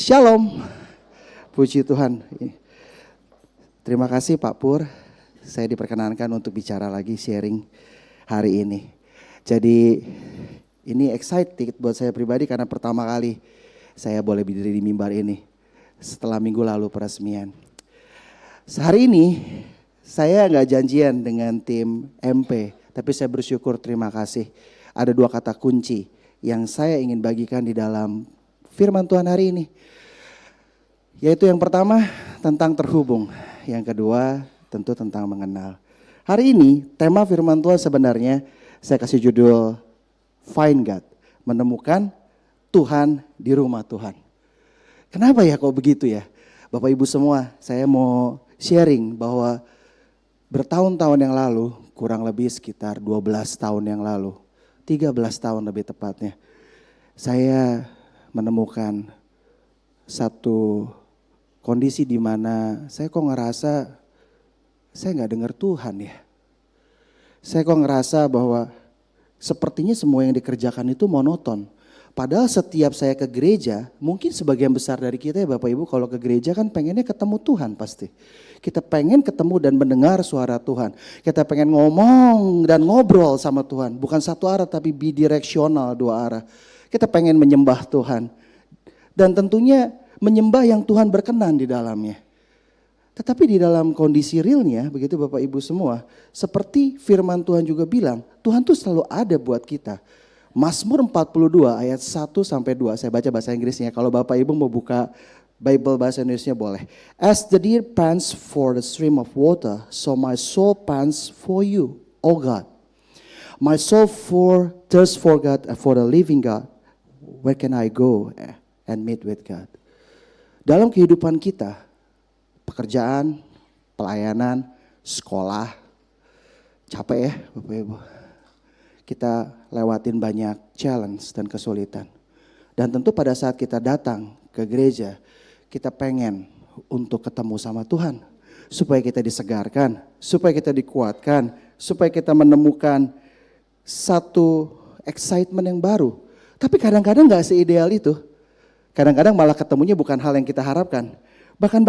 Shalom, puji Tuhan. Terima kasih Pak Pur, saya diperkenankan untuk bicara lagi sharing hari ini. Jadi ini excited buat saya pribadi karena pertama kali saya boleh berdiri di mimbar ini setelah minggu lalu peresmian. Sehari ini saya nggak janjian dengan tim MP, tapi saya bersyukur, terima kasih. Ada dua kata kunci yang saya ingin bagikan di dalam firman Tuhan hari ini. Yaitu yang pertama tentang terhubung, yang kedua tentu tentang mengenal. Hari ini tema firman Tuhan sebenarnya saya kasih judul Find God, menemukan Tuhan di rumah Tuhan. Kenapa ya kok begitu ya? Bapak Ibu semua, saya mau sharing bahwa bertahun-tahun yang lalu, kurang lebih sekitar 12 tahun yang lalu, 13 tahun lebih tepatnya, saya menemukan satu kondisi di mana saya kok ngerasa saya nggak dengar Tuhan ya. Saya kok ngerasa bahwa sepertinya semua yang dikerjakan itu monoton. Padahal setiap saya ke gereja, mungkin sebagian besar dari kita ya Bapak Ibu kalau ke gereja kan pengennya ketemu Tuhan pasti. Kita pengen ketemu dan mendengar suara Tuhan. Kita pengen ngomong dan ngobrol sama Tuhan. Bukan satu arah tapi bidireksional, dua arah. Kita pengen menyembah Tuhan. Dan tentunya menyembah yang Tuhan berkenan di dalamnya. Tetapi di dalam kondisi realnya, begitu Bapak Ibu semua, seperti firman Tuhan juga bilang, Tuhan tuh selalu ada buat kita. Mazmur 42 ayat 1 sampai 2, saya baca bahasa Inggrisnya. Kalau Bapak Ibu mau buka Bible bahasa Indonesia boleh. As the deer pants for the stream of water, so my soul pants for you, O God. My soul thirsts for God, for the living God. Where can I go and meet with God? Dalam kehidupan kita, pekerjaan, pelayanan, sekolah, capek ya Bapak Ibu. Kita lewatin banyak challenge dan kesulitan. Dan tentu pada saat kita datang ke gereja, kita pengen untuk ketemu sama Tuhan. Supaya kita disegarkan, supaya kita dikuatkan, supaya kita menemukan satu excitement yang baru. Tapi kadang-kadang gak seideal itu. Kadang-kadang malah ketemunya bukan hal yang kita harapkan. Bahkan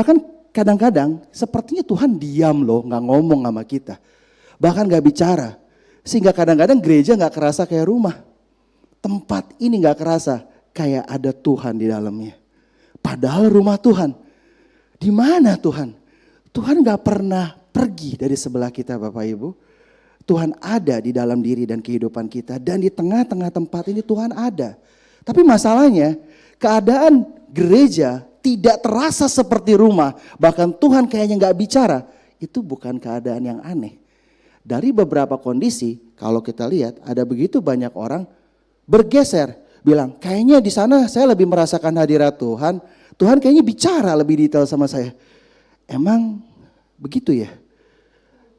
kadang-kadang sepertinya Tuhan diam loh, gak ngomong sama kita. Bahkan gak bicara. Sehingga kadang-kadang gereja gak kerasa kayak rumah. Tempat ini gak kerasa kayak ada Tuhan di dalamnya. Padahal rumah Tuhan. Di mana Tuhan? Tuhan gak pernah pergi dari sebelah kita Bapak Ibu. Tuhan ada di dalam diri dan kehidupan kita. Dan di tengah-tengah tempat ini Tuhan ada. Tapi masalahnya keadaan gereja tidak terasa seperti rumah. Bahkan Tuhan kayaknya gak bicara. Itu bukan keadaan yang aneh. Dari beberapa kondisi kalau kita lihat ada begitu banyak orang bergeser. Bilang kayaknya di sana saya lebih merasakan hadirat Tuhan. Tuhan kayaknya bicara lebih detail sama saya. Emang begitu ya?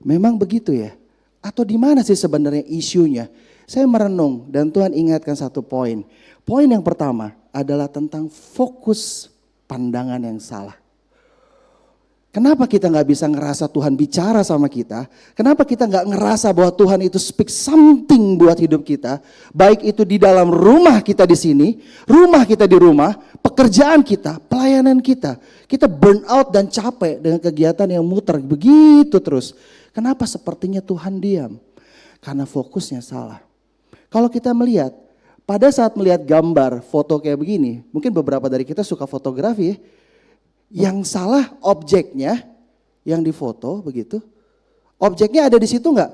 Memang begitu ya? Atau di mana sih sebenarnya isunya? Saya merenung dan Tuhan ingatkan satu poin. Poin yang pertama adalah tentang fokus pandangan yang salah. Kenapa kita gak bisa ngerasa Tuhan bicara sama kita? Kenapa kita gak ngerasa bahwa Tuhan itu speak something buat hidup kita? Baik itu di dalam rumah kita di sini, rumah kita di rumah, pekerjaan kita, pelayanan kita. Kita burn out dan capek dengan kegiatan yang muter begitu terus. Kenapa sepertinya Tuhan diam? Karena fokusnya salah. Kalau kita melihat, pada saat melihat gambar foto kayak begini, mungkin beberapa dari kita suka fotografi ya. Yang salah objeknya yang difoto begitu. Objeknya ada di situ enggak?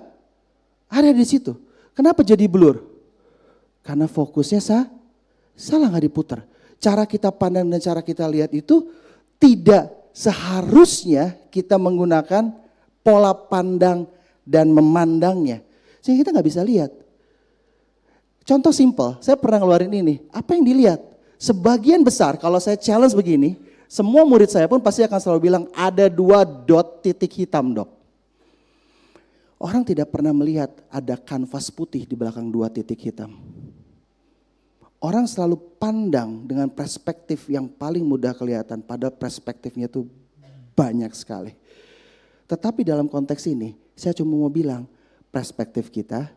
Ada di situ. Kenapa jadi blur? Karena fokusnya salah enggak diputar. Cara kita pandang dan cara kita lihat itu tidak seharusnya kita menggunakan pola pandang dan memandangnya. Sehingga kita enggak bisa lihat. Contoh simple, saya pernah ngeluarin ini. Apa yang dilihat? Sebagian besar kalau saya challenge begini, semua murid saya pun pasti akan selalu bilang ada 2 dot titik hitam dok. Orang tidak pernah melihat ada kanvas putih di belakang 2 titik hitam. Orang selalu pandang dengan perspektif yang paling mudah kelihatan, padahal perspektifnya itu banyak sekali. Tetapi dalam konteks ini saya cuma mau bilang perspektif kita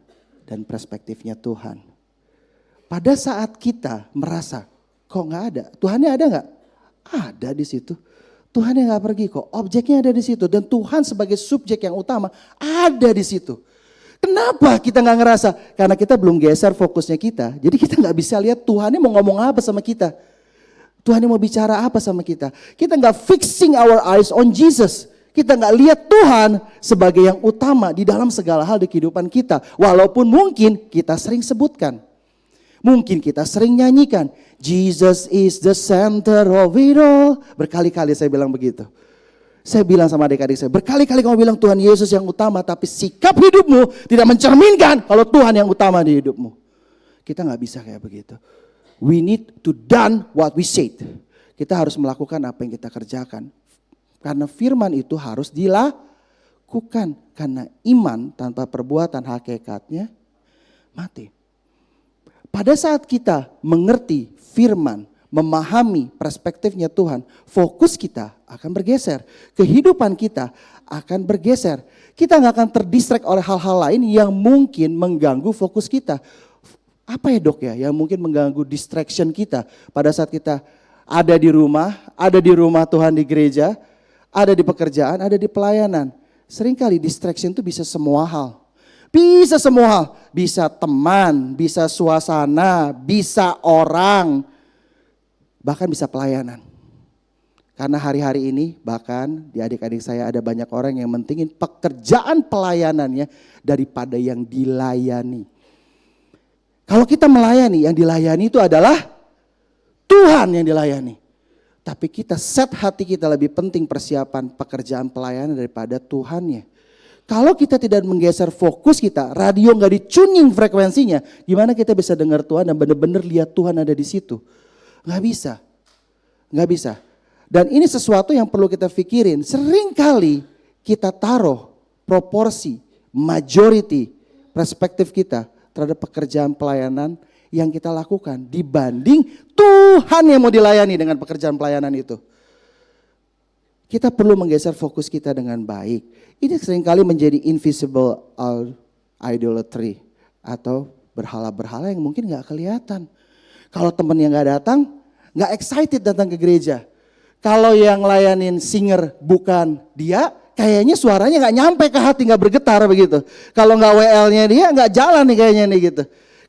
dan perspektifnya Tuhan. Pada saat kita merasa kok gak ada, Tuhannya ada gak? Ada di situ. Tuhan yang gak pergi kok, objeknya ada di situ. Dan Tuhan sebagai subjek yang utama ada di situ. Kenapa kita gak ngerasa? Karena kita belum geser fokusnya kita. Jadi kita gak bisa lihat Tuhan ini mau ngomong apa sama kita. Tuhan ini mau bicara apa sama kita. Kita gak fixing our eyes on Jesus. Kita gak lihat Tuhan sebagai yang utama di dalam segala hal di kehidupan kita. Walaupun mungkin kita sering sebutkan. Mungkin kita sering nyanyikan. Jesus is the center of it all. Berkali-kali saya bilang begitu. Saya bilang sama adik-adik saya, berkali-kali kamu bilang Tuhan Yesus yang utama, tapi sikap hidupmu tidak mencerminkan kalau Tuhan yang utama di hidupmu. Kita gak bisa kayak begitu. We need to done what we said. Kita harus melakukan apa yang kita kerjakan. Karena firman itu harus dilakukan. Karena iman tanpa perbuatan hakikatnya mati. Pada saat kita mengerti firman, memahami perspektifnya Tuhan, fokus kita akan bergeser. Kehidupan kita akan bergeser. Kita gak akan terdistract oleh hal-hal lain yang mungkin mengganggu fokus kita. Apa ya dok ya yang mungkin mengganggu distraction kita pada saat kita ada di rumah Tuhan di gereja, ada di pekerjaan, ada di pelayanan. Seringkali distraction itu bisa semua hal. Bisa semua hal, bisa teman, bisa suasana, bisa orang, bahkan bisa pelayanan. Karena hari-hari ini bahkan di adik-adik saya ada banyak orang yang mentingin pekerjaan pelayanannya daripada yang dilayani. Kalau kita melayani, yang dilayani itu adalah Tuhan yang dilayani. Tapi kita set hati kita lebih penting persiapan pekerjaan pelayanan daripada Tuhannya. Kalau kita tidak menggeser fokus kita, radio gak dicuning frekuensinya, gimana kita bisa dengar Tuhan dan benar-benar lihat Tuhan ada di situ? Gak bisa. Dan ini sesuatu yang perlu kita pikirin. Seringkali kita taruh proporsi, majority, perspektif kita terhadap pekerjaan pelayanan yang kita lakukan dibanding Tuhan yang mau dilayani dengan pekerjaan pelayanan itu. Kita perlu menggeser fokus kita dengan baik. Ini seringkali menjadi invisible idolatry atau berhala-berhala yang mungkin gak kelihatan. Kalau temen yang gak datang, gak excited datang ke gereja. Kalau yang layanin singer bukan dia, kayaknya suaranya gak nyampe ke hati, gak bergetar begitu. Kalau gak WL-nya dia gak jalan nih kayaknya nih gitu.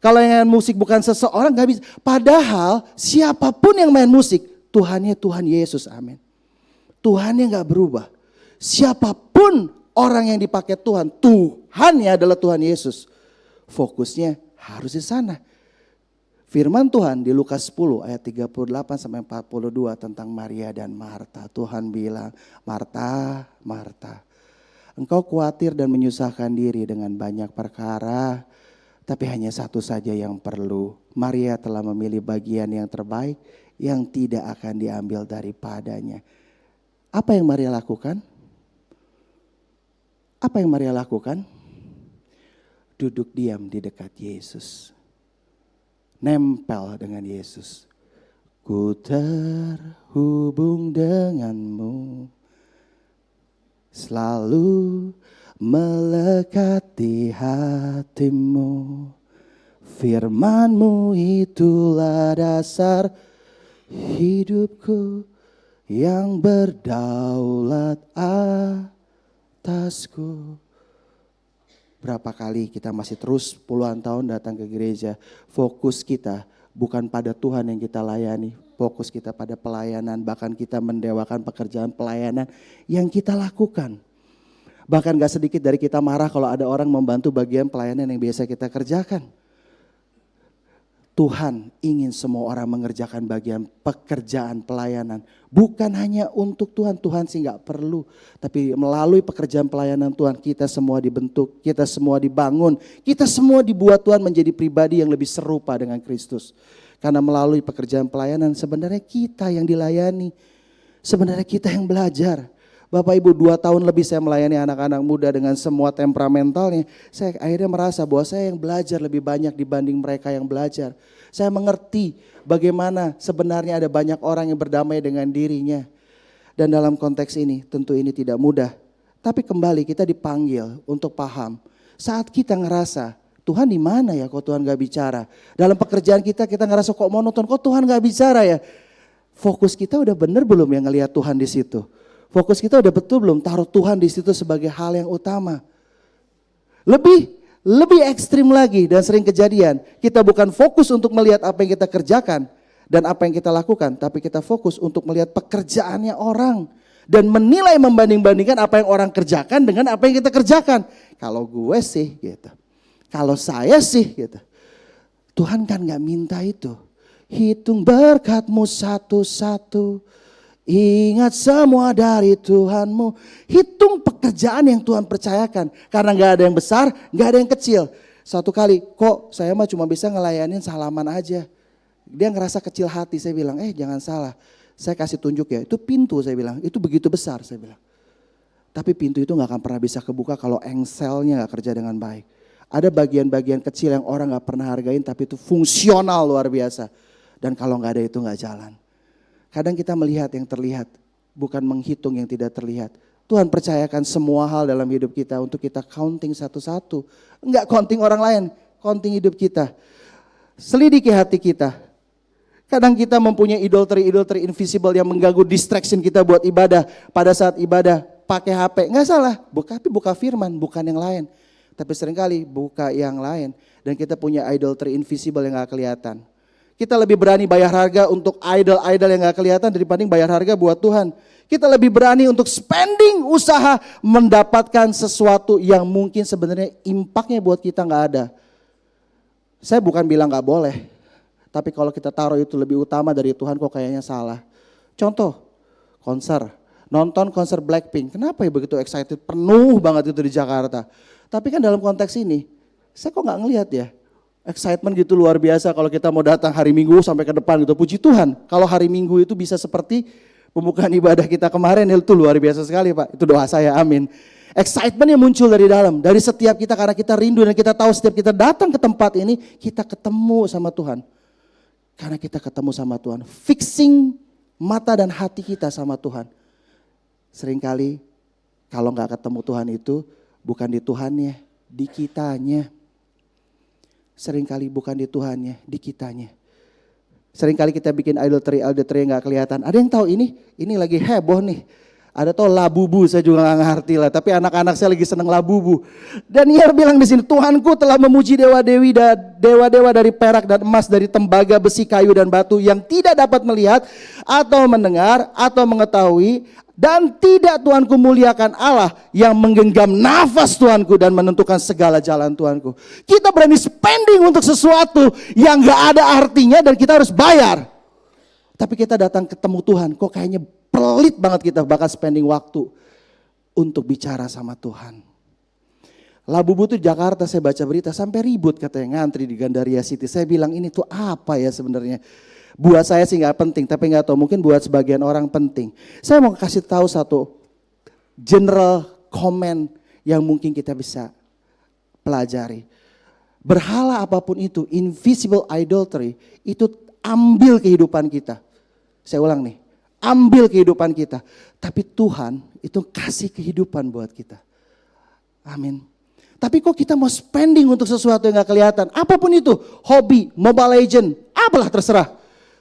Kalau yang musik bukan seseorang gak bisa. Padahal siapapun yang main musik, Tuhannya Tuhan Yesus, amin. Tuhannya gak berubah. Siapapun orang yang dipakai Tuhan, Tuhannya adalah Tuhan Yesus. Fokusnya harus di sana. Firman Tuhan di Lukas 10 ayat 38 sampai 42 tentang Maria dan Marta. Tuhan bilang, Marta, Marta, engkau khawatir dan menyusahkan diri dengan banyak perkara, tapi hanya satu saja yang perlu. Maria telah memilih bagian yang terbaik yang tidak akan diambil daripadanya. Apa yang Maria lakukan? Apa yang Maria lakukan? Duduk diam di dekat Yesus. Nempel dengan Yesus. Ku terhubung denganmu. Selalu melekat di hatimu. Firman-Mu itulah dasar hidupku yang berdaulat atasku. Berapa kali kita masih terus puluhan tahun datang ke gereja. Fokus kita bukan pada Tuhan yang kita layani. Fokus kita pada pelayanan. Bahkan kita mendewakan pekerjaan pelayanan yang kita lakukan. Bahkan gak sedikit dari kita marah kalau ada orang membantu bagian pelayanan yang biasa kita kerjakan. Tuhan ingin semua orang mengerjakan bagian pekerjaan pelayanan. Bukan hanya untuk Tuhan, Tuhan sih gak perlu. Tapi melalui pekerjaan pelayanan Tuhan kita semua dibentuk, kita semua dibangun. Kita semua dibuat Tuhan menjadi pribadi yang lebih serupa dengan Kristus. Karena melalui pekerjaan pelayanan sebenarnya kita yang dilayani. Sebenarnya kita yang belajar. Bapak Ibu 2 tahun lebih saya melayani anak-anak muda dengan semua temperamentalnya. Saya akhirnya merasa bahwa saya yang belajar lebih banyak dibanding mereka yang belajar. Saya mengerti bagaimana sebenarnya ada banyak orang yang berdamai dengan dirinya. Dan dalam konteks ini tentu ini tidak mudah. Tapi kembali kita dipanggil untuk paham. Saat kita ngerasa Tuhan di mana ya kok Tuhan gak bicara. Dalam pekerjaan kita ngerasa kok monoton, kok Tuhan gak bicara ya. Fokus kita udah bener belum yang ngelihat Tuhan di situ? Fokus kita udah betul belum taruh Tuhan di situ sebagai hal yang utama? Lebih ekstrim lagi dan sering kejadian, kita bukan fokus untuk melihat apa yang kita kerjakan dan apa yang kita lakukan, tapi kita fokus untuk melihat pekerjaannya orang dan menilai membanding-bandingkan apa yang orang kerjakan dengan apa yang kita kerjakan. Kalau gue sih gitu, kalau saya sih gitu. Tuhan kan gak minta itu. Hitung berkatmu satu-satu. Ingat semua dari Tuhanmu. Hitung pekerjaan yang Tuhan percayakan. Karena gak ada yang besar, gak ada yang kecil. Satu kali, kok saya mah cuma bisa ngelayanin salaman aja. Dia ngerasa kecil hati, saya bilang, jangan salah. Saya kasih tunjuk ya, itu pintu saya bilang, itu begitu besar saya bilang. Tapi pintu itu gak akan pernah bisa kebuka kalau engselnya gak kerja dengan baik. Ada bagian-bagian kecil yang orang gak pernah hargain tapi itu fungsional luar biasa. Dan kalau gak ada itu gak jalan. Kadang kita melihat yang terlihat, bukan menghitung yang tidak terlihat. Tuhan percayakan semua hal dalam hidup kita untuk kita counting satu-satu. Enggak counting orang lain, counting hidup kita. Selidiki hati kita. Kadang kita mempunyai idolatry invisible yang mengganggu distraction kita buat ibadah. Pada saat ibadah pakai HP, enggak salah. Tapi buka firman, bukan yang lain. Tapi seringkali buka yang lain. Dan kita punya idolatry invisible yang gak kelihatan. Kita lebih berani bayar harga untuk idol-idol yang gak kelihatan daripada bayar harga buat Tuhan. Kita lebih berani untuk spending usaha mendapatkan sesuatu yang mungkin sebenarnya impactnya buat kita gak ada. Saya bukan bilang gak boleh. Tapi kalau kita taruh itu lebih utama dari Tuhan kok kayaknya salah. Contoh, konser. Nonton konser Blackpink. Kenapa ya begitu excited? Penuh banget itu di Jakarta. Tapi kan dalam konteks ini, saya kok gak ngelihat ya. Excitement gitu luar biasa kalau kita mau datang hari Minggu sampai ke depan gitu. Puji Tuhan, kalau hari Minggu itu bisa seperti pembukaan ibadah kita kemarin, itu luar biasa sekali Pak. Itu doa saya, amin. Excitement yang muncul dari dalam, dari setiap kita karena kita rindu dan kita tahu setiap kita datang ke tempat ini, kita ketemu sama Tuhan. Karena kita ketemu sama Tuhan, fixing mata dan hati kita sama Tuhan. Seringkali kalau gak ketemu Tuhan itu, bukan di Tuhannya, di kitanya. Seringkali bukan di Tuhannya, di kitanya. Seringkali kita bikin idolatry yang gak kelihatan. Ada yang tahu ini lagi heboh nih. Ada tahu labubu, saya juga gak ngerti lah. Tapi anak-anak saya lagi seneng labubu. Dan ia bilang di sini, Tuhanku telah memuji dewa-dewa dari perak dan emas, dari tembaga, besi, kayu dan batu yang tidak dapat melihat atau mendengar atau mengetahui. Dan tidak Tuhanku muliakan Allah yang menggenggam nafas Tuhanku dan menentukan segala jalan Tuhanku. Kita berani spending untuk sesuatu yang gak ada artinya dan kita harus bayar. Tapi kita datang ketemu Tuhan, kok kayaknya pelit banget kita bakal spending waktu untuk bicara sama Tuhan. Labubu tuh Jakarta, saya baca berita sampai ribut katanya ngantri di Gandaria City. Saya bilang ini tuh apa ya sebenarnya? Buat saya sih gak penting, tapi gak tahu mungkin buat sebagian orang penting. Saya mau kasih tahu satu general comment yang mungkin kita bisa pelajari. Berhala apapun itu, invisible idolatry, itu ambil kehidupan kita. Saya ulang nih, ambil kehidupan kita. Tapi Tuhan itu kasih kehidupan buat kita. Amin. Tapi kok kita mau spending untuk sesuatu yang gak kelihatan. Apapun itu, hobi, Mobile Legend, apalah terserah.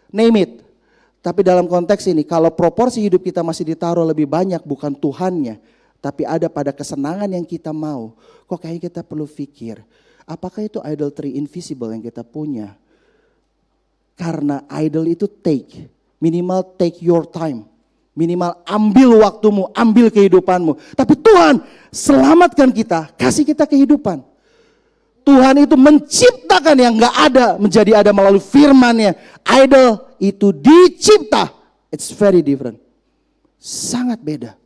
Name it. Tapi dalam konteks ini, kalau proporsi hidup kita masih ditaruh lebih banyak bukan Tuhannya, tapi ada pada kesenangan yang kita mau, kok kayaknya kita perlu pikir, apakah itu idolatry invisible yang kita punya? Karena idol itu minimal take your time, minimal ambil waktumu, ambil kehidupanmu. Tapi Tuhan selamatkan kita, kasih kita kehidupan. Tuhan itu menciptakan yang gak ada menjadi ada melalui firman-Nya. Idol itu dicipta. It's very different. Sangat beda.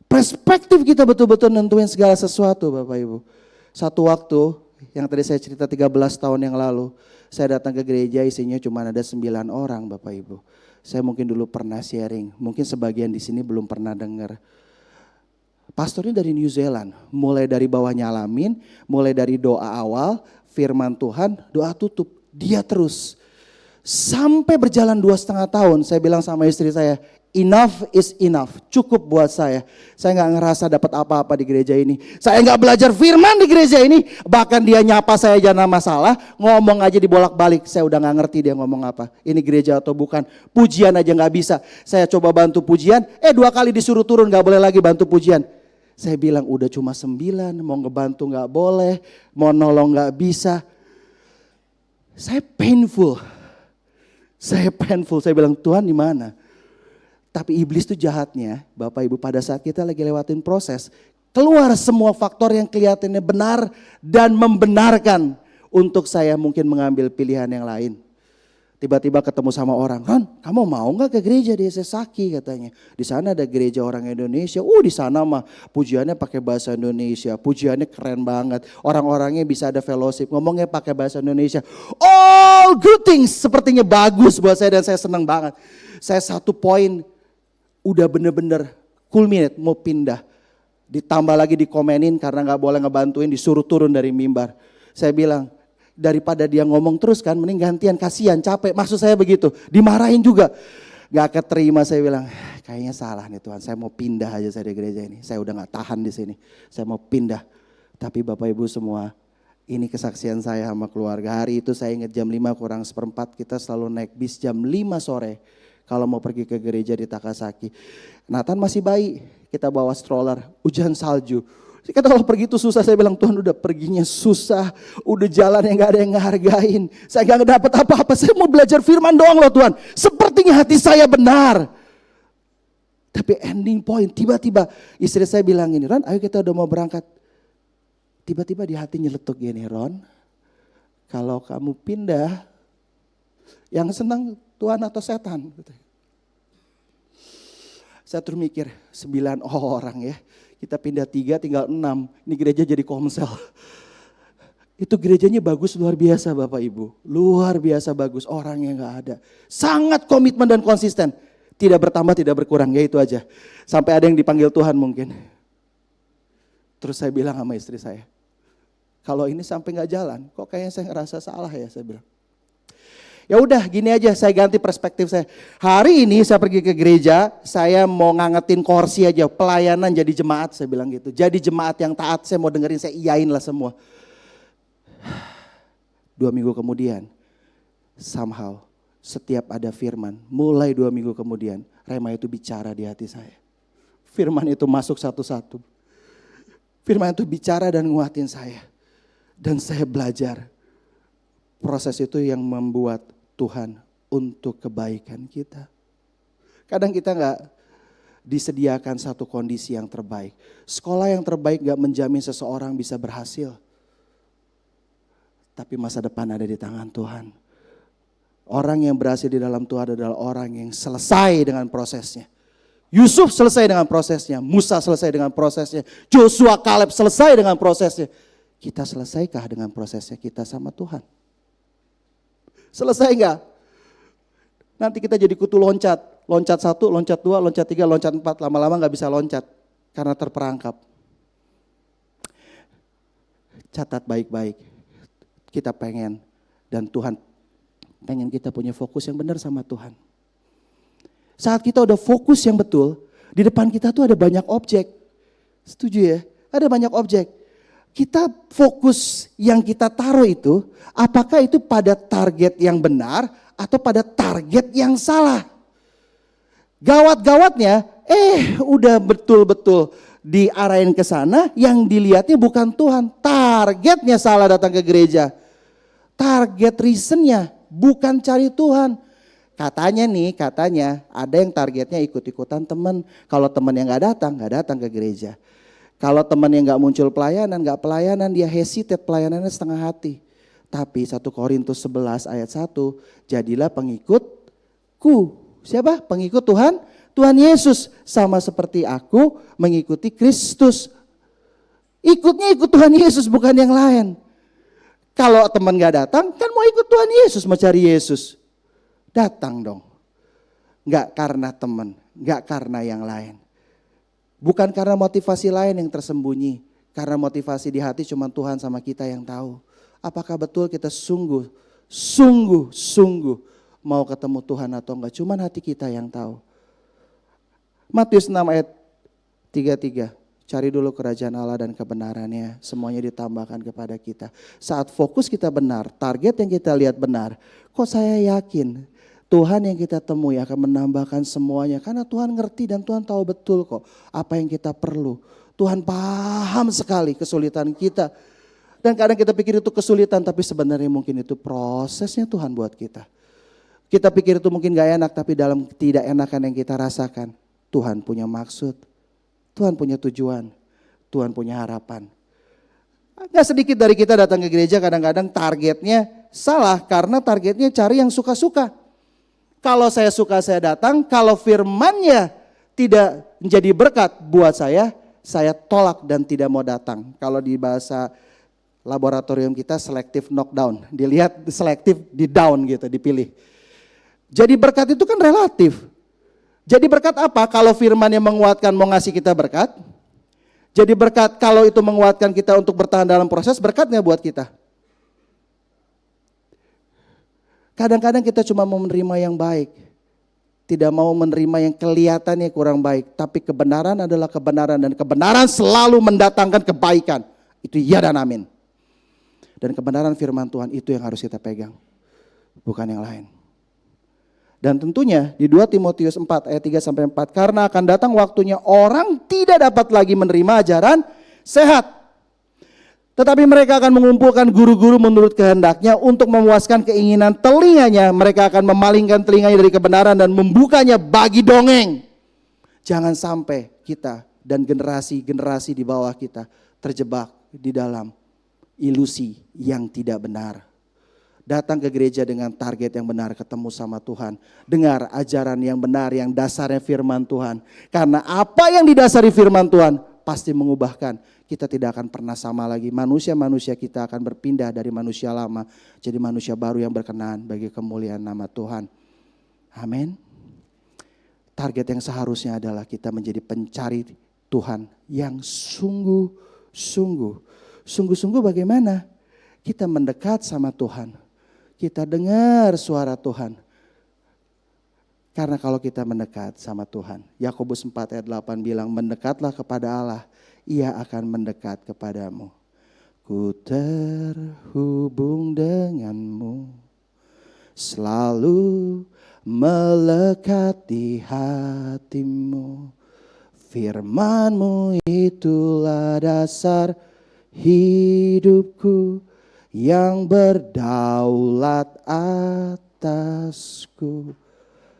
Perspektif kita betul-betul nentuin segala sesuatu Bapak Ibu. Satu waktu yang tadi saya cerita 13 tahun yang lalu. Saya datang ke gereja isinya cuma ada 9 orang Bapak Ibu. Saya mungkin dulu pernah sharing. Mungkin sebagian di sini belum pernah dengar. Pastornya dari New Zealand, mulai dari bawah nyalamin, mulai dari doa awal, firman Tuhan, doa tutup, dia terus. Sampai berjalan 2,5 tahun, saya bilang sama istri saya, enough is enough, cukup buat saya. Saya nggak ngerasa dapat apa-apa di gereja ini. Saya nggak belajar firman di gereja ini. Bahkan dia nyapa saya jangan masalah, ngomong aja dibolak-balik. Saya udah nggak ngerti dia ngomong apa. Ini gereja atau bukan? Pujian aja nggak bisa. Saya coba bantu pujian, 2 kali disuruh turun, nggak boleh lagi bantu pujian. Saya bilang udah cuma 9, mau ngebantu nggak boleh, mau nolong nggak bisa. Saya painful. Saya bilang Tuhan di mana? Tapi iblis itu jahatnya, Bapak Ibu, pada saat kita lagi lewatin proses, keluar semua faktor yang kelihatannya benar dan membenarkan untuk saya mungkin mengambil pilihan yang lain. Tiba-tiba ketemu sama orang, Ron, kamu mau nggak ke gereja di Sesaki katanya? Di sana ada gereja orang Indonesia. Di sana mah pujiannya pakai bahasa Indonesia, pujiannya keren banget. Orang-orangnya bisa ada fellowship, ngomongnya pakai bahasa Indonesia. All good things, sepertinya bagus buat saya dan saya senang banget. Saya 1 poin udah bener-bener culminate mau pindah. Ditambah lagi dikomenin karena nggak boleh ngebantuin, disuruh turun dari mimbar. Saya bilang, daripada dia ngomong terus kan, mending gantian, kasihan, capek. Maksud saya begitu, dimarahin juga. Gak keterima, saya bilang, kayaknya salah nih Tuhan, saya mau pindah aja saya di gereja ini. Saya udah gak tahan di sini, saya mau pindah. Tapi Bapak Ibu semua, ini kesaksian saya sama keluarga. Hari itu saya ingat jam 5:45 kita selalu naik bis jam 5 sore. Kalau mau pergi ke gereja di Takasaki. Nathan masih bayi, kita bawa stroller, hujan salju. Kata kalau pergi itu susah, saya bilang Tuhan udah perginya susah, udah jalan yang gak ada yang ngehargain. Saya gak dapat apa-apa, saya mau belajar firman doang loh Tuhan. Sepertinya hati saya benar. Tapi ending point, tiba-tiba istri saya bilang ini, Ron ayo kita udah mau berangkat. Tiba-tiba di hati nyeletuk gini, Ron kalau kamu pindah, yang senang Tuhan atau setan? Saya terus mikir, 9 orang ya. Kita pindah 3, tinggal 6. Ini gereja jadi komsel. Itu gerejanya bagus luar biasa Bapak Ibu. Luar biasa bagus, orangnya gak ada. Sangat komitmen dan konsisten. Tidak bertambah, tidak berkurang, ya itu aja. Sampai ada yang dipanggil Tuhan mungkin. Terus saya bilang sama istri saya, kalau ini sampai gak jalan, kok kayaknya saya ngerasa salah ya, saya bilang. Ya udah gini aja, saya ganti perspektif saya. Hari ini saya pergi ke gereja, saya mau ngangetin kursi aja, pelayanan jadi jemaat, saya bilang gitu. Jadi jemaat yang taat, saya mau dengerin, saya iyain lah semua. 2 minggu kemudian, somehow setiap ada firman, mulai 2 minggu kemudian, Rema itu bicara di hati saya. Firman itu masuk satu-satu. Firman itu bicara dan nguatin saya. Dan saya belajar. Proses itu yang membuat Tuhan untuk kebaikan kita. Kadang kita gak disediakan satu kondisi yang terbaik. Sekolah yang terbaik gak menjamin seseorang bisa berhasil. Tapi masa depan ada di tangan Tuhan. Orang yang berhasil di dalam Tuhan adalah orang yang selesai dengan prosesnya. Yusuf selesai dengan prosesnya. Musa selesai dengan prosesnya. Joshua, Kaleb selesai dengan prosesnya. Kita selesaikah dengan prosesnya kita sama Tuhan? Selesai enggak? Nanti kita jadi kutu loncat. Loncat 1, loncat 2, loncat 3, loncat 4. Lama-lama gak bisa loncat. Karena terperangkap. Catat baik-baik. Kita pengen. Dan Tuhan pengen kita punya fokus yang benar sama Tuhan. Saat kita udah fokus yang betul. Di depan kita tuh ada banyak objek. Setuju ya? Ada banyak objek. Kita fokus yang kita taruh itu, apakah itu pada target yang benar atau pada target yang salah? Gawat-gawatnya, udah betul-betul diarahin ke sana, yang dilihatnya bukan Tuhan. Targetnya salah datang ke gereja. Target reasonnya bukan cari Tuhan. Katanya ada yang targetnya ikut-ikutan teman. Kalau teman yang gak datang ke gereja. Kalau teman yang gak muncul gak pelayanan, dia hesitate, pelayanannya setengah hati. Tapi 1 Korintus 11 ayat 1, jadilah pengikutku. Siapa? Pengikut Tuhan? Tuhan Yesus. Sama seperti aku mengikuti Kristus. Ikutnya ikut Tuhan Yesus, bukan yang lain. Kalau teman gak datang, kan mau ikut Tuhan Yesus, mau cari Yesus. Datang dong. Gak karena teman, gak karena yang lain. Bukan karena motivasi lain yang tersembunyi. Karena motivasi di hati cuma Tuhan sama kita yang tahu. Apakah betul kita sungguh mau ketemu Tuhan atau enggak. Cuman hati kita yang tahu. Matius 6 ayat 33. Cari dulu kerajaan Allah dan kebenarannya. Semuanya ditambahkan kepada kita. Saat fokus kita benar, target yang kita lihat benar. Kok saya yakin Tuhan yang kita temui akan menambahkan semuanya. Karena Tuhan ngerti dan Tuhan tahu betul kok apa yang kita perlu. Tuhan paham sekali kesulitan kita. Dan kadang kita pikir itu kesulitan, tapi sebenarnya mungkin itu prosesnya Tuhan buat kita. Kita pikir itu mungkin gak enak, tapi dalam tidak enakan yang kita rasakan, Tuhan punya maksud, Tuhan punya tujuan, Tuhan punya harapan. Gak sedikit dari kita datang ke gereja kadang-kadang targetnya salah, karena targetnya cari yang suka-suka. Kalau saya suka saya datang, kalau firman-Nya tidak menjadi berkat buat saya tolak dan tidak mau datang. Kalau di bahasa laboratorium kita selective knockdown, dilihat selektif di down gitu, dipilih. Jadi berkat itu kan relatif. Jadi berkat apa? Kalau firman yang menguatkan mau ngasih kita berkat. Jadi berkat kalau itu menguatkan kita untuk bertahan dalam proses, berkatnya buat kita. Kadang-kadang kita cuma mau menerima yang baik. Tidak mau menerima yang kelihatannya kurang baik. Tapi kebenaran adalah kebenaran dan kebenaran selalu mendatangkan kebaikan. Itu ya dan amin. Dan kebenaran firman Tuhan itu yang harus kita pegang. Bukan yang lain. Dan tentunya di 2 Timotius 4 ayat 3-4. Karena akan datang waktunya orang tidak dapat lagi menerima ajaran sehat. Tetapi mereka akan mengumpulkan guru-guru menurut kehendaknya untuk memuaskan keinginan telinganya. Mereka akan memalingkan telinganya dari kebenaran dan membukanya bagi dongeng. Jangan sampai kita dan generasi-generasi di bawah kita terjebak di dalam ilusi yang tidak benar. Datang ke gereja dengan target yang benar, ketemu sama Tuhan. Dengar ajaran yang benar, yang dasarnya firman Tuhan. Karena apa yang didasari firman Tuhan pasti mengubahkan. Kita tidak akan pernah sama lagi. Manusia-manusia kita akan berpindah dari manusia lama jadi manusia baru yang berkenan bagi kemuliaan nama Tuhan. Amin. Target yang seharusnya adalah kita menjadi pencari Tuhan yang sungguh-sungguh. Sungguh-sungguh bagaimana? Kita mendekat sama Tuhan. Kita dengar suara Tuhan. Karena kalau kita mendekat sama Tuhan. Yakobus 4 ayat 8 bilang, mendekatlah kepada Allah, Ia akan mendekat kepadamu. Ku terhubung denganmu, selalu melekat di hatimu. Firman-Mu itulah dasar hidupku yang berdaulat atasku.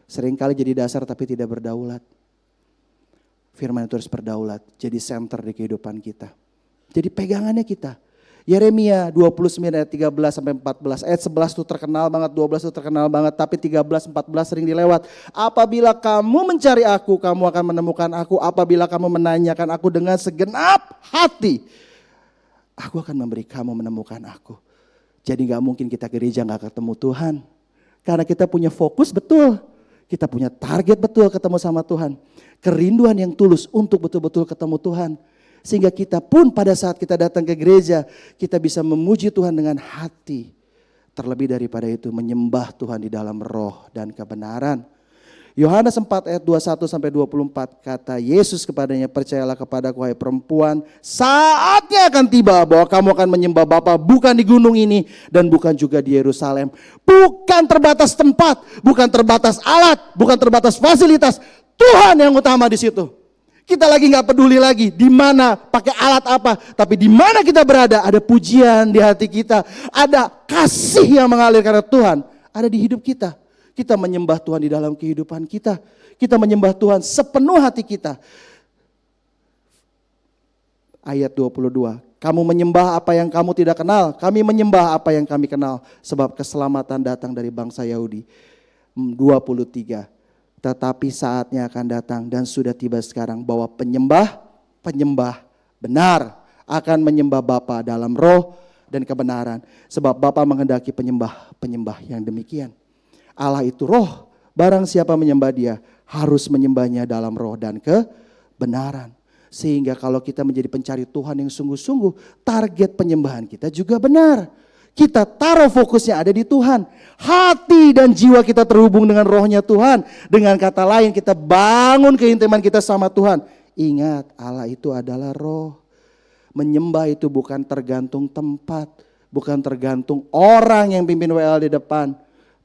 Seringkali jadi dasar tapi tidak berdaulat. Firman itu harus berdaulat, jadi center di kehidupan kita. Jadi pegangannya kita. Yeremia 29 ayat 13-14. Ayat 11 itu terkenal banget, 12 itu terkenal banget. Tapi 13-14 sering dilewat. Apabila kamu mencari aku, kamu akan menemukan aku. Apabila kamu menanyakan aku dengan segenap hati, aku akan memberi kamu menemukan aku. Jadi gak mungkin kita gereja gak ketemu Tuhan. Karena kita punya fokus betul. Kita punya target betul ketemu sama Tuhan. Kerinduan yang tulus untuk betul-betul ketemu Tuhan. Sehingga kita pun pada saat kita datang ke gereja, kita bisa memuji Tuhan dengan hati. Terlebih daripada itu menyembah Tuhan di dalam roh dan kebenaran. Yohanes 4 ayat 21-24 kata Yesus kepadanya, percayalah kepadaku hai perempuan, saatnya akan tiba bahwa kamu akan menyembah Bapa bukan di gunung ini dan bukan juga di Yerusalem. Bukan terbatas tempat, bukan terbatas alat, bukan terbatas fasilitas. Tuhan yang utama di situ. Kita lagi nggak peduli lagi di mana, pakai alat apa, tapi di mana kita berada ada pujian di hati kita, ada kasih yang mengalir karena Tuhan ada di hidup kita. Kita menyembah Tuhan di dalam kehidupan kita. Kita menyembah Tuhan sepenuh hati kita. Ayat 22. Kamu menyembah apa yang kamu tidak kenal. Kami menyembah apa yang kami kenal. Sebab keselamatan datang dari bangsa Yahudi. 23. Tetapi saatnya akan datang dan sudah tiba sekarang bahwa penyembah benar akan menyembah Bapa dalam roh dan kebenaran. Sebab Bapa menghendaki penyembah yang demikian. Allah itu roh, barang siapa menyembah Dia harus menyembahnya dalam roh dan kebenaran. Sehingga kalau kita menjadi pencari Tuhan yang sungguh-sungguh, target penyembahan kita juga benar. Kita taruh fokusnya ada di Tuhan. Hati dan jiwa kita terhubung dengan rohnya Tuhan. Dengan kata lain kita bangun keintiman kita sama Tuhan. Ingat, Allah itu adalah roh. Menyembah itu bukan tergantung tempat. Bukan tergantung orang yang pimpin WL di depan.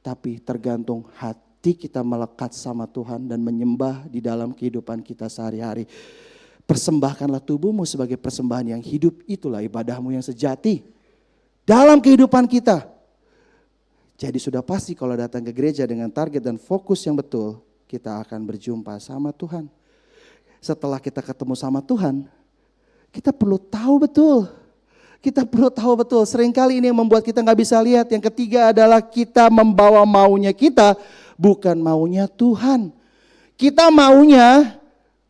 Tapi tergantung hati kita melekat sama Tuhan dan menyembah di dalam kehidupan kita sehari-hari. Persembahkanlah tubuhmu sebagai persembahan yang hidup. Itulah ibadahmu yang sejati. Dalam kehidupan kita. Jadi sudah pasti kalau datang ke gereja dengan target dan fokus yang betul, kita akan berjumpa sama Tuhan. Setelah kita ketemu sama Tuhan, kita perlu tahu betul. Kita perlu tahu betul. Seringkali ini yang membuat kita gak bisa lihat. Yang ketiga adalah kita membawa maunya kita, bukan maunya Tuhan. Kita maunya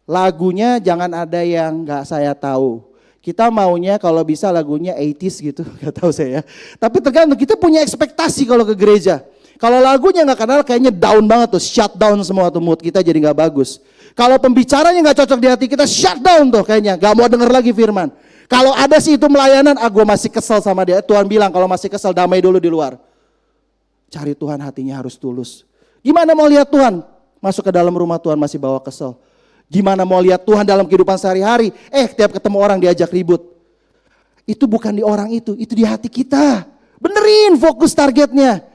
lagunya jangan ada yang gak saya tahu. Kita maunya kalau bisa lagunya 80s gitu, gak tahu saya. Tapi tergantung, kita punya ekspektasi kalau ke gereja. Kalau lagunya gak kenal kayaknya down banget tuh, shut down semua tuh, mood kita jadi gak bagus. Kalau pembicaranya gak cocok di hati kita, shut down tuh kayaknya, gak mau denger lagi firman. Kalau ada sih itu melayanan, gue masih kesel sama dia. Tuhan bilang kalau masih kesel damai dulu di luar. Cari Tuhan hatinya harus tulus. Gimana mau lihat Tuhan? Masuk ke dalam rumah Tuhan masih bawa kesel. Gimana mau lihat Tuhan dalam kehidupan sehari-hari? Tiap ketemu orang diajak ribut. Itu bukan di orang itu di hati kita. Benerin fokus targetnya.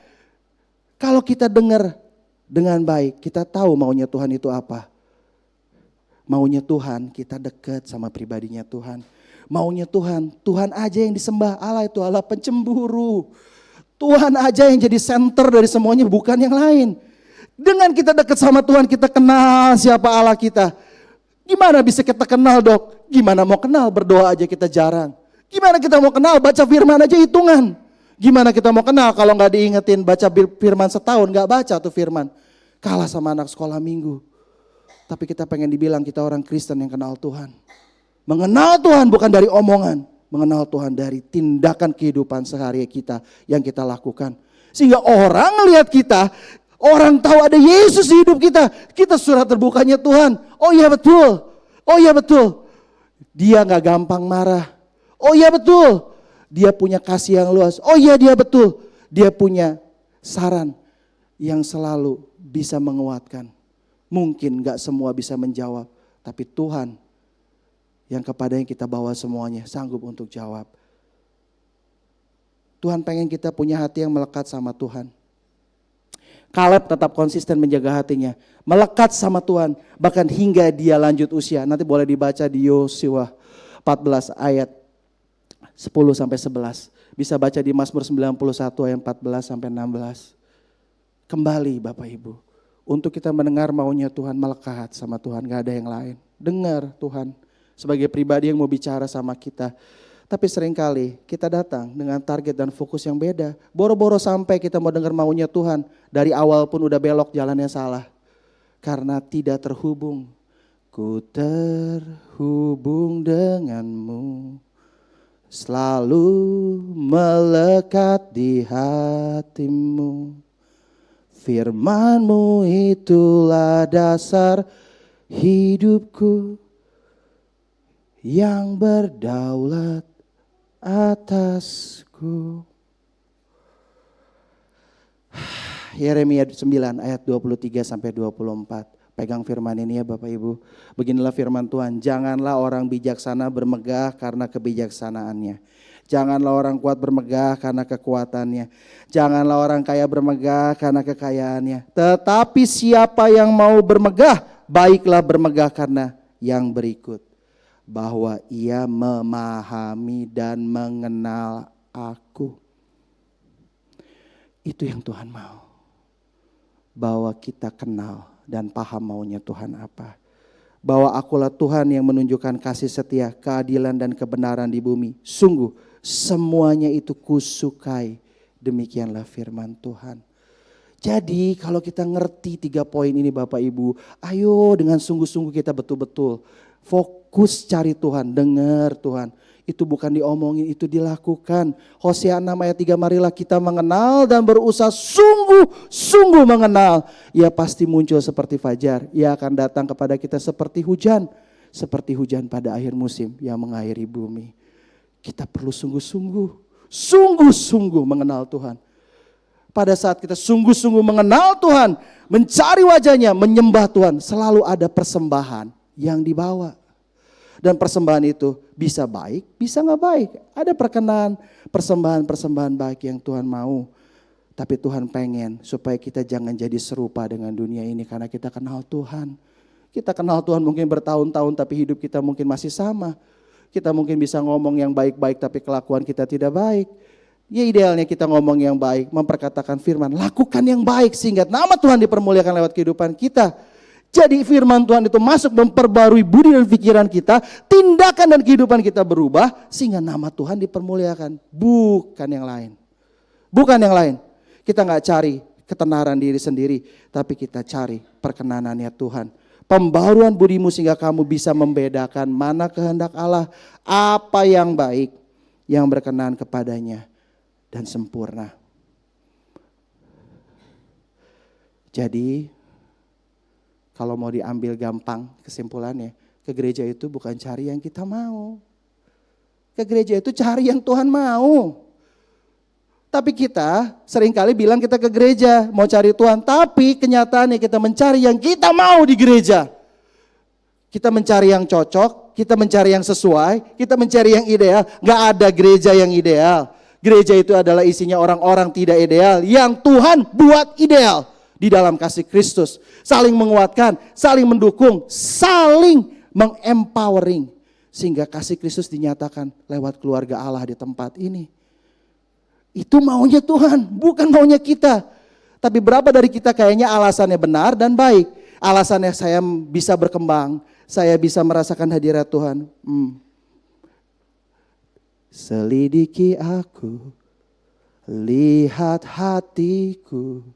Kalau kita dengar dengan baik, kita tahu maunya Tuhan itu apa. Maunya Tuhan kita dekat sama pribadinya Tuhan. Maunya Tuhan, Tuhan aja yang disembah. Allah itu Allah pencemburu. Tuhan aja yang jadi center dari semuanya, bukan yang lain. Dengan kita dekat sama Tuhan, kita kenal siapa Allah kita. Gimana bisa kita kenal, Dok? Gimana mau kenal, berdoa aja kita jarang. Gimana kita mau kenal, baca firman aja hitungan. Gimana kita mau kenal kalau gak diingetin baca firman setahun, gak baca tuh firman. Kalah sama anak sekolah minggu. Tapi kita pengen dibilang kita orang Kristen yang kenal Tuhan. Mengenal Tuhan bukan dari omongan. Mengenal Tuhan dari tindakan kehidupan sehari kita yang kita lakukan. Sehingga orang lihat kita, orang tahu ada Yesus di hidup kita. Kita surat terbukanya Tuhan. Oh iya betul. Oh iya betul. Dia gak gampang marah. Oh iya betul. Dia punya kasih yang luas. Oh iya dia betul. Dia punya saran yang selalu bisa menguatkan. Mungkin gak semua bisa menjawab. Tapi Tuhan yang kepadanya kita bawa semuanya sanggup untuk jawab. Tuhan pengen kita punya hati yang melekat sama Tuhan. Kaleb tetap konsisten menjaga hatinya. Melekat sama Tuhan. Bahkan hingga dia lanjut usia. Nanti boleh dibaca di Yosua 14 ayat 10 sampai 11. Bisa baca di Mazmur 91 ayat 14 sampai 16. Kembali Bapak Ibu. Untuk kita mendengar maunya Tuhan, melekat sama Tuhan. Gak ada yang lain. Dengar Tuhan. Sebagai pribadi yang mau bicara sama kita. Tapi seringkali kita datang dengan target dan fokus yang beda. Boro-boro sampai kita mau dengar maunya Tuhan. Dari awal pun udah belok jalannya salah. Karena tidak terhubung. Ku terhubung denganmu. Selalu melekat di hatimu. Firman-Mu itulah dasar hidupku. Yang berdaulat atasku. Yeremia 9 ayat 23 sampai 24. Pegang firman ini ya Bapak Ibu. Beginilah firman Tuhan. Janganlah orang bijaksana bermegah karena kebijaksanaannya. Janganlah orang kuat bermegah karena kekuatannya. Janganlah orang kaya bermegah karena kekayaannya. Tetapi siapa yang mau bermegah, baiklah bermegah karena yang berikut. Bahwa ia memahami dan mengenal aku. Itu yang Tuhan mau. Bahwa kita kenal dan paham maunya Tuhan apa. Bahwa akulah Tuhan yang menunjukkan kasih setia, keadilan dan kebenaran di bumi. Sungguh semuanya itu kusukai. Demikianlah firman Tuhan. Jadi kalau kita ngerti 3 poin ini Bapak Ibu, ayo dengan sungguh-sungguh kita betul-betul fokus cari Tuhan, dengar Tuhan. Itu bukan diomongin, itu dilakukan. Hosea 6 ayat 3, marilah kita mengenal dan berusaha sungguh-sungguh mengenal. Ia pasti muncul seperti fajar, ia akan datang kepada kita seperti hujan. Seperti hujan pada akhir musim yang mengairi bumi. Kita perlu sungguh-sungguh. Sungguh-sungguh mengenal Tuhan. Pada saat kita sungguh-sungguh mengenal Tuhan, mencari wajahnya, menyembah Tuhan, selalu ada persembahan yang dibawa. Dan persembahan itu bisa baik, bisa gak baik. Ada perkenan, persembahan-persembahan baik yang Tuhan mau. Tapi Tuhan pengen supaya kita jangan jadi serupa dengan dunia ini karena kita kenal Tuhan. Kita kenal Tuhan mungkin bertahun-tahun tapi hidup kita mungkin masih sama. Kita mungkin bisa ngomong yang baik-baik tapi kelakuan kita tidak baik. Ya idealnya kita ngomong yang baik, memperkatakan firman, lakukan yang baik sehingga nama Tuhan dipermuliakan lewat kehidupan kita. Jadi firman Tuhan itu masuk memperbarui budi dan pikiran kita, tindakan dan kehidupan kita berubah sehingga nama Tuhan dipermuliakan. Bukan yang lain. Bukan yang lain. Kita gak cari ketenaran diri sendiri, tapi kita cari perkenanannya Tuhan. Pembaruan budimu sehingga kamu bisa membedakan mana kehendak Allah, apa yang baik, yang berkenan kepadanya. Dan sempurna. Jadi kalau mau diambil gampang kesimpulannya, ke gereja itu bukan cari yang kita mau. Ke gereja itu cari yang Tuhan mau. Tapi kita seringkali bilang kita ke gereja mau cari Tuhan, tapi kenyataannya kita mencari yang kita mau di gereja. Kita mencari yang cocok, kita mencari yang sesuai, kita mencari yang ideal. Gak ada gereja yang ideal. Gereja itu adalah isinya orang-orang tidak ideal yang Tuhan buat ideal di dalam kasih Kristus. Saling menguatkan, saling mendukung, saling mengempowering. Sehingga kasih Kristus dinyatakan lewat keluarga Allah di tempat ini. Itu maunya Tuhan, bukan maunya kita. Tapi berapa dari kita kayaknya alasannya benar dan baik. Alasannya saya bisa berkembang, saya bisa merasakan hadirat Tuhan. Selidiki aku, lihat hatiku,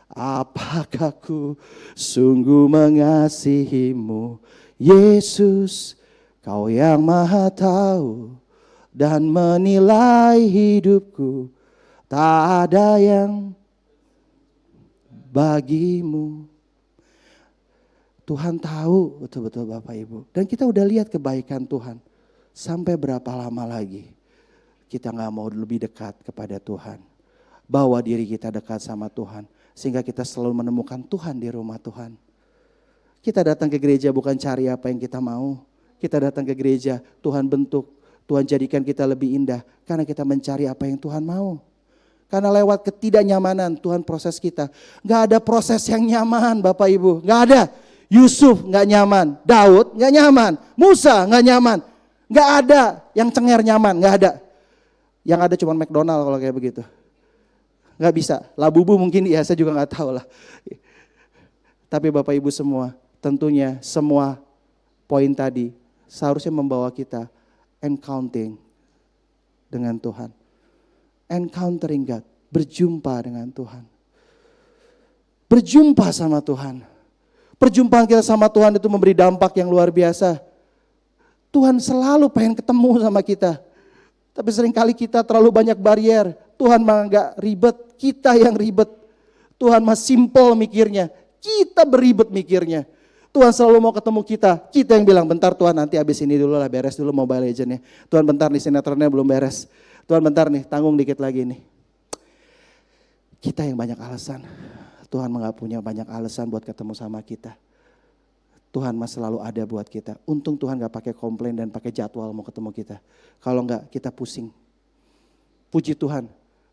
apakah ku sungguh mengasihimu. Yesus, kau yang maha tahu dan menilai hidupku. Tak ada yang bagimu. Tuhan tahu betul-betul Bapak Ibu. Dan kita udah lihat kebaikan Tuhan. Sampai berapa lama lagi kita gak mau lebih dekat kepada Tuhan. Bawa diri kita dekat sama Tuhan. Sehingga kita selalu menemukan Tuhan di rumah Tuhan. Kita datang ke gereja bukan cari apa yang kita mau. Kita datang ke gereja, Tuhan bentuk. Tuhan jadikan kita lebih indah. Karena kita mencari apa yang Tuhan mau. Karena lewat ketidaknyamanan Tuhan proses kita. Gak ada proses yang nyaman Bapak Ibu. Gak ada. Yusuf gak nyaman. Daud gak nyaman. Musa gak nyaman. Gak ada yang cenger nyaman, gak ada. Yang ada cuma McDonald kalau kayak begitu. Gak bisa, Labubu mungkin ya saya juga gak tahu lah. Tapi Bapak Ibu semua, tentunya semua poin tadi seharusnya membawa kita encountering dengan Tuhan. Encountering God, berjumpa dengan Tuhan. Berjumpa sama Tuhan. Perjumpaan kita sama Tuhan itu memberi dampak yang luar biasa. Tuhan selalu pengen ketemu sama kita. Tapi seringkali kita terlalu banyak barrier. Tuhan mah gak ribet, kita yang ribet. Tuhan mah simple mikirnya, kita beribet mikirnya. Tuhan selalu mau ketemu kita yang bilang bentar Tuhan nanti abis ini dulu lah, beres dulu Mobile Legends-nya. Tuhan bentar nih sinetronnya belum beres. Tuhan bentar nih tanggung dikit lagi nih. Kita yang banyak alasan, Tuhan mah gak punya banyak alasan buat ketemu sama kita. Tuhan mah selalu ada buat kita. Untung Tuhan gak pakai komplain dan pakai jadwal mau ketemu kita. Kalau enggak kita pusing. Puji Tuhan.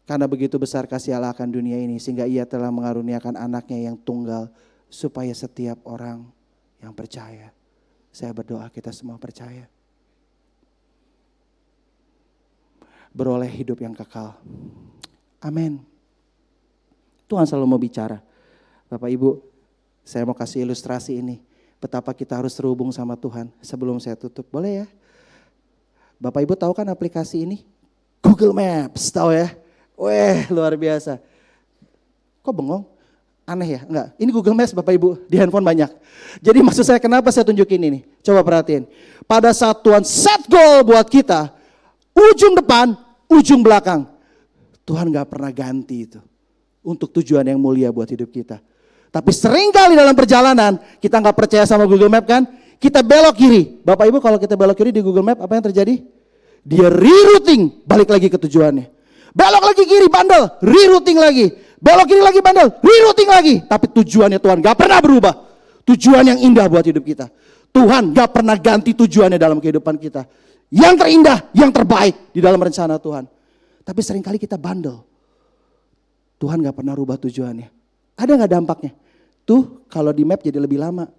Karena begitu besar kasih Allah akan dunia ini. Sehingga ia telah mengaruniakan anaknya yang tunggal. Supaya setiap orang yang percaya. Saya berdoa kita semua percaya. Beroleh hidup yang kekal. Amin. Tuhan selalu mau bicara. Bapak Ibu, saya mau kasih ilustrasi ini. Betapa kita harus terhubung sama Tuhan sebelum saya tutup. Boleh ya? Bapak Ibu tahu kan aplikasi ini? Google Maps, tahu ya? Weh, luar biasa. Kok bengong? Aneh ya? Enggak. Ini Google Maps Bapak Ibu, di handphone banyak. Jadi maksud saya kenapa saya tunjukin ini? Coba perhatiin. Pada saat Tuhan set goal buat kita, ujung depan, ujung belakang. Tuhan gak pernah ganti itu. Untuk tujuan yang mulia buat hidup kita. Tapi seringkali dalam perjalanan kita nggak percaya sama Google Map kan, kita belok kiri. Bapak Ibu kalau kita belok kiri di Google Map apa yang terjadi? Dia rerouting balik lagi ke tujuannya. Belok lagi kiri bandel, rerouting lagi. Belok kiri lagi bandel, rerouting lagi. Tapi tujuannya Tuhan gak pernah berubah. Tujuan yang indah buat hidup kita. Tuhan gak pernah ganti tujuannya dalam kehidupan kita. Yang terindah, yang terbaik di dalam rencana Tuhan. Tapi seringkali kita bandel. Tuhan gak pernah rubah tujuannya. Ada gak dampaknya? Tuh kalau di map jadi lebih lama.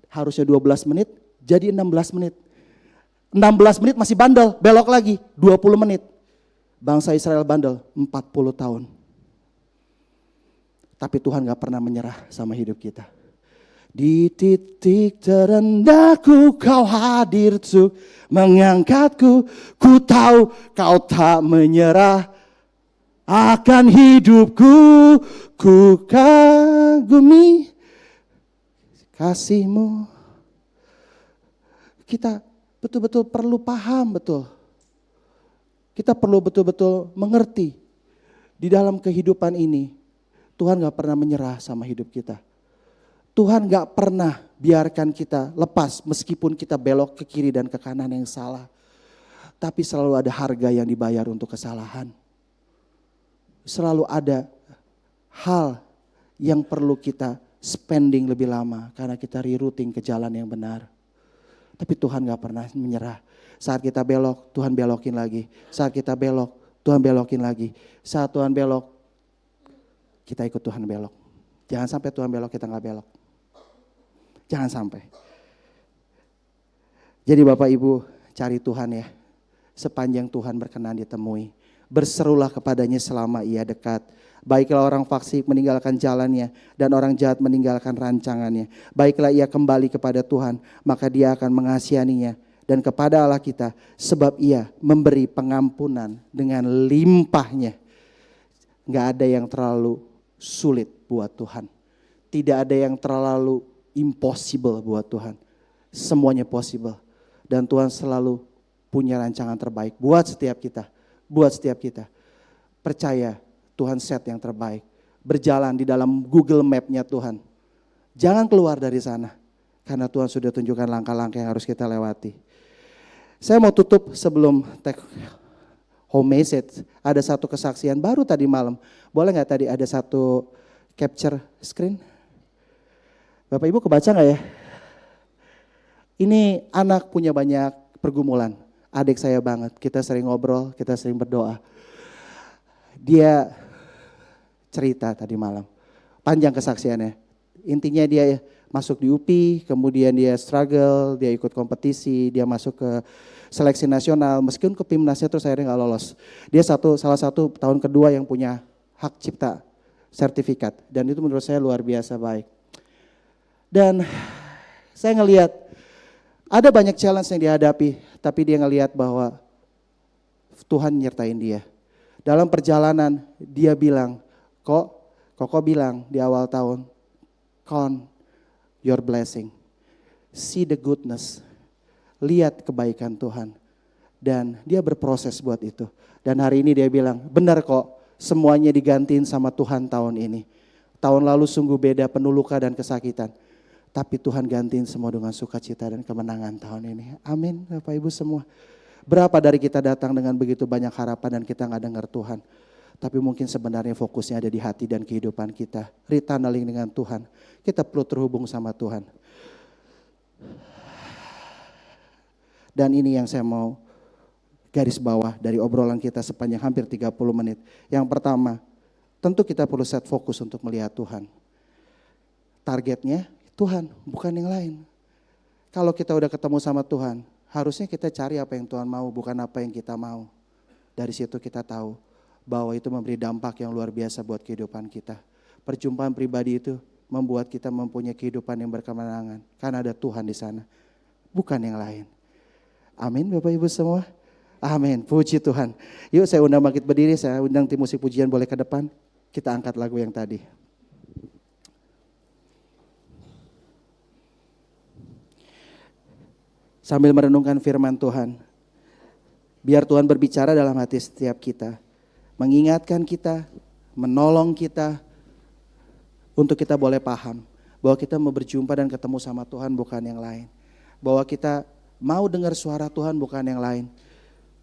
Harusnya 12 menit jadi 16 menit. 16 menit masih bandel, belok lagi 20 menit. Bangsa Israel bandel 40 tahun. Tapi Tuhan gak pernah menyerah sama hidup kita. Di titik terendahku kau hadir untuk mengangkatku. Ku tahu kau tak menyerah akan hidupku. Ku kagumi kasih-Mu. Kita betul-betul perlu paham betul. Kita perlu betul-betul mengerti di dalam kehidupan ini Tuhan gak pernah menyerah sama hidup kita. Tuhan gak pernah biarkan kita lepas meskipun kita belok ke kiri dan ke kanan yang salah. Tapi selalu ada harga yang dibayar untuk kesalahan. Selalu ada hal yang perlu kita spending lebih lama karena kita rerouting ke jalan yang benar. Tapi Tuhan gak pernah menyerah. Saat kita belok, Tuhan belokin lagi. Saat kita belok, Tuhan belokin lagi. Saat Tuhan belok, kita ikut Tuhan belok. Jangan sampai Tuhan belok, kita gak belok. Jangan sampai. Jadi Bapak Ibu cari Tuhan ya. Sepanjang Tuhan berkenan ditemui. Berserulah kepadanya selama ia dekat. Baiklah orang fasik meninggalkan jalannya dan orang jahat meninggalkan rancangannya. Baiklah ia kembali kepada Tuhan, maka dia akan mengasihaninya. Dan kepada Allah kita, sebab ia memberi pengampunan dengan limpahnya. Gak ada yang terlalu sulit buat Tuhan. Tidak ada yang terlalu impossible buat Tuhan. Semuanya possible. Dan Tuhan selalu punya rancangan terbaik buat setiap kita. Buat setiap kita. Percaya Tuhan set yang terbaik. Berjalan di dalam Google Map-nya Tuhan. Jangan keluar dari sana. Karena Tuhan sudah tunjukkan langkah-langkah yang harus kita lewati. Saya mau tutup sebelum take home message. Ada satu kesaksian baru tadi malam. Boleh gak tadi ada satu capture screen? Bapak Ibu kebaca gak ya? Ini anak punya banyak pergumulan. Adik saya banget. Kita sering ngobrol, kita sering berdoa. Dia cerita tadi malam. Panjang kesaksiannya. Intinya dia masuk di UPI, kemudian dia struggle, dia ikut kompetisi, dia masuk ke seleksi nasional. Meskipun ke PIMNASnya terus akhirnya gak lolos. Dia salah satu tahun kedua yang punya hak cipta sertifikat. Dan itu menurut saya luar biasa baik. Dan saya ngelihat ada banyak challenge yang dihadapi, tapi dia ngelihat bahwa Tuhan nyertain dia. Dalam perjalanan dia bilang, Koko bilang di awal tahun, count your blessing, see the goodness, lihat kebaikan Tuhan. Dan dia berproses buat itu. Dan hari ini dia bilang, benar kok semuanya digantiin sama Tuhan tahun ini. Tahun lalu sungguh beda, penuh luka dan kesakitan. Tapi Tuhan gantiin semua dengan sukacita dan kemenangan tahun ini. Amin Bapak Ibu semua. Berapa dari kita datang dengan begitu banyak harapan dan kita gak dengar Tuhan. Tapi mungkin sebenarnya fokusnya ada di hati dan kehidupan kita. Retunneling dengan Tuhan. Kita perlu terhubung sama Tuhan. Dan ini yang saya mau garis bawah dari obrolan kita sepanjang hampir 30 menit. Yang pertama, tentu kita perlu set fokus untuk melihat Tuhan. Targetnya Tuhan, bukan yang lain. Kalau kita udah ketemu sama Tuhan, harusnya kita cari apa yang Tuhan mau, bukan apa yang kita mau. Dari situ kita tahu bahwa itu memberi dampak yang luar biasa buat kehidupan kita. Perjumpaan pribadi itu membuat kita mempunyai kehidupan yang berkemenangan. Karena ada Tuhan di sana, bukan yang lain. Amin Bapak Ibu semua. Amin, puji Tuhan. Yuk saya undang bangkit berdiri, saya undang tim musik pujian boleh ke depan. Kita angkat lagu yang tadi. Sambil merenungkan firman Tuhan. Biar Tuhan berbicara dalam hati setiap kita. Mengingatkan kita, menolong kita. Untuk kita boleh paham. Bahwa kita mau berjumpa dan ketemu sama Tuhan bukan yang lain. Bahwa kita mau dengar suara Tuhan bukan yang lain.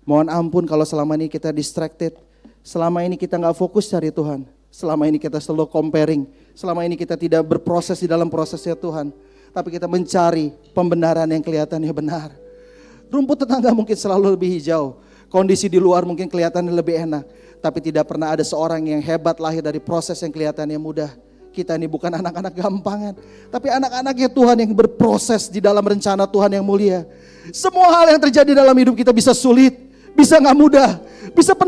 Mohon ampun kalau selama ini kita distracted. Selama ini kita nggak fokus cari Tuhan. Selama ini kita selalu comparing. Selama ini kita tidak berproses di dalam prosesnya Tuhan. Tapi kita mencari pembenaran yang kelihatannya benar. Rumput tetangga mungkin selalu lebih hijau. Kondisi di luar mungkin kelihatannya lebih enak. Tapi tidak pernah ada seorang yang hebat lahir dari proses yang kelihatannya mudah. Kita ini bukan anak-anak gampangan. Tapi anak-anaknya Tuhan yang berproses di dalam rencana Tuhan yang mulia. Semua hal yang terjadi dalam hidup kita bisa sulit. Bisa gak mudah. Bisa